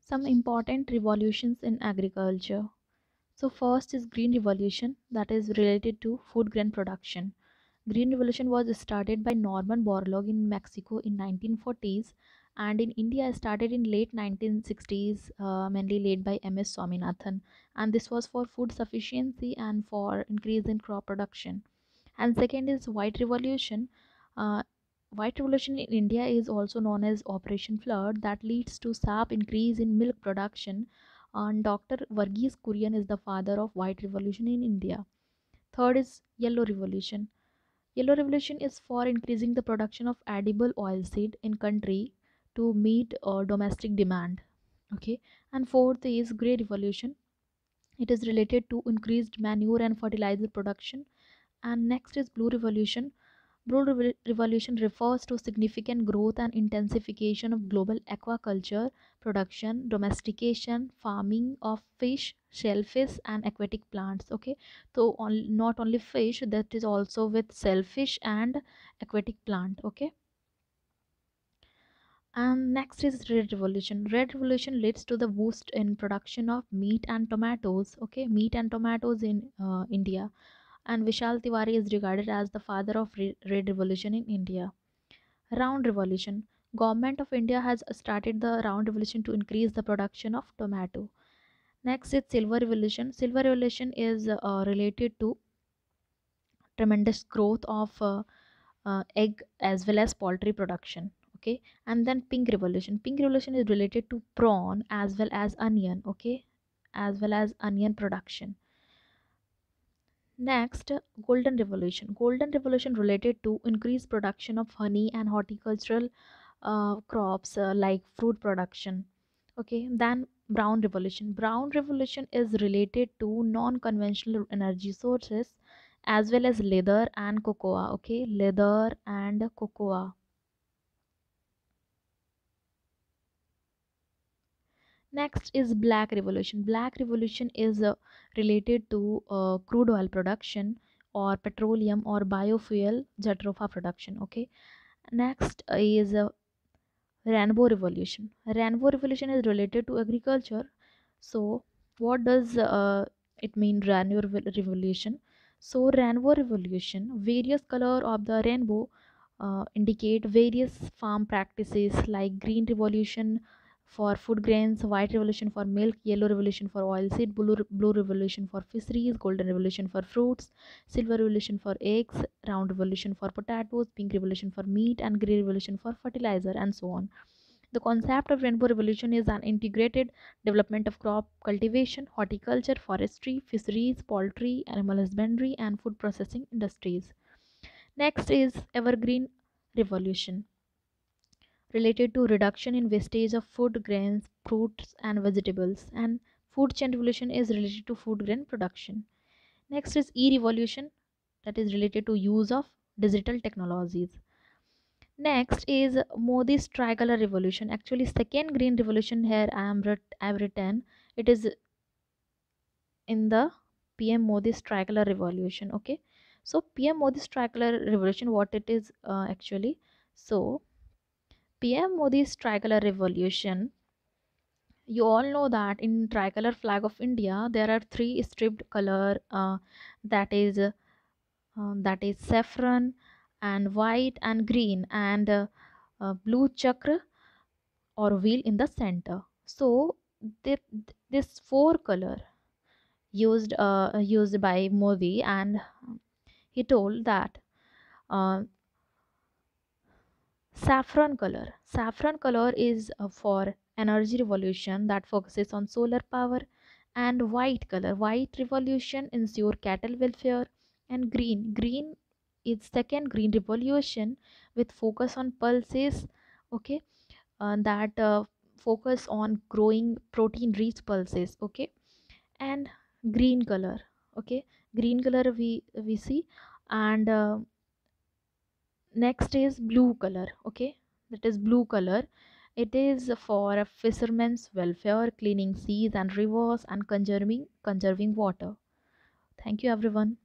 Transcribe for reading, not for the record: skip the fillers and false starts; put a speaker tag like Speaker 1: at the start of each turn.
Speaker 1: Some important revolutions in agriculture. So first is green revolution, that is related to food grain production. Green revolution was started by Norman Borlaug in Mexico in 1940s, and in India started in late 1960s, mainly led by MS Swaminathan, and this was for food sufficiency and for increase in crop production. And second is white revolution. uh, White revolution in India is also known as Operation Flood, that leads to sharp increase in milk production, and Dr. Varghese Kurian is the father of white revolution in India. Third is yellow revolution. Yellow revolution is for increasing the production of edible oilseed in country to meet domestic demand. Okay. And fourth is gray revolution. It is related to increased manure and fertilizer production. And next is blue revolution. Revolution refers to significant growth and intensification of global aquaculture production, domestication, farming of fish, shellfish, and aquatic plants. Okay, so not only fish, that is also with shellfish and aquatic plant. Okay, and next is red revolution. Red revolution leads to the boost in production of meat and tomatoes. Okay, meat and tomatoes in India, and Vishal Tiwari is regarded as the father of red revolution in India. Round revolution. Government of India has started the round revolution to increase the production of tomato. Next is silver revolution. Silver revolution is related to tremendous growth of egg as well as poultry production. Okay, and then pink revolution. Pink revolution is related to prawn as well as onion. Okay, as well as onion production. Next, golden revolution. Golden revolution related to increased production of honey and horticultural crops like fruit production. Okay, then brown revolution. Brown revolution is related to non-conventional energy sources as well as leather and cocoa. Okay, leather and cocoa. Next is black revolution. Black revolution is related to crude oil production or petroleum or biofuel jatropha production. Okay, next is rainbow revolution. Rainbow revolution is related to agriculture. So what does it mean, rainbow revolution? So rainbow revolution, various color of the rainbow indicate various farm practices like green revolution for food grains, white revolution for milk, yellow revolution for oilseed, blue revolution for fisheries, golden revolution for fruits, silver revolution for eggs, round revolution for potatoes, pink revolution for meat, and grey revolution for fertilizer, and so on. The concept of rainbow revolution is an integrated development of crop cultivation, horticulture, forestry, fisheries, poultry, animal husbandry, and food processing industries. Next is evergreen revolution, related to reduction in wastage of food grains, fruits, and vegetables. And food chain revolution is related to food grain production. Next is e-revolution, that is related to use of digital technologies. Next is Modi's tricolor revolution. Actually, second green revolution here I've written. It is in the PM Modi's tricolor revolution. Okay, so PM Modi's tricolor revolution, what it is actually. So PM Modi's tricolor revolution. You all know that in tricolor flag of India there are three striped color, that is saffron and white and green, and blue chakra or wheel in the center. So th- this four color used by Modi, and he told that uh, saffron color is for energy revolution that focuses on solar power, and white revolution ensure cattle welfare, and green is second green revolution with focus on pulses. Okay, that focus on growing protein rich pulses. Okay, and green color. Okay, green color we see. And next is blue color. Okay, that is blue color. It is for a fisherman's welfare, cleaning seas and rivers, and conserving water. Thank you everyone.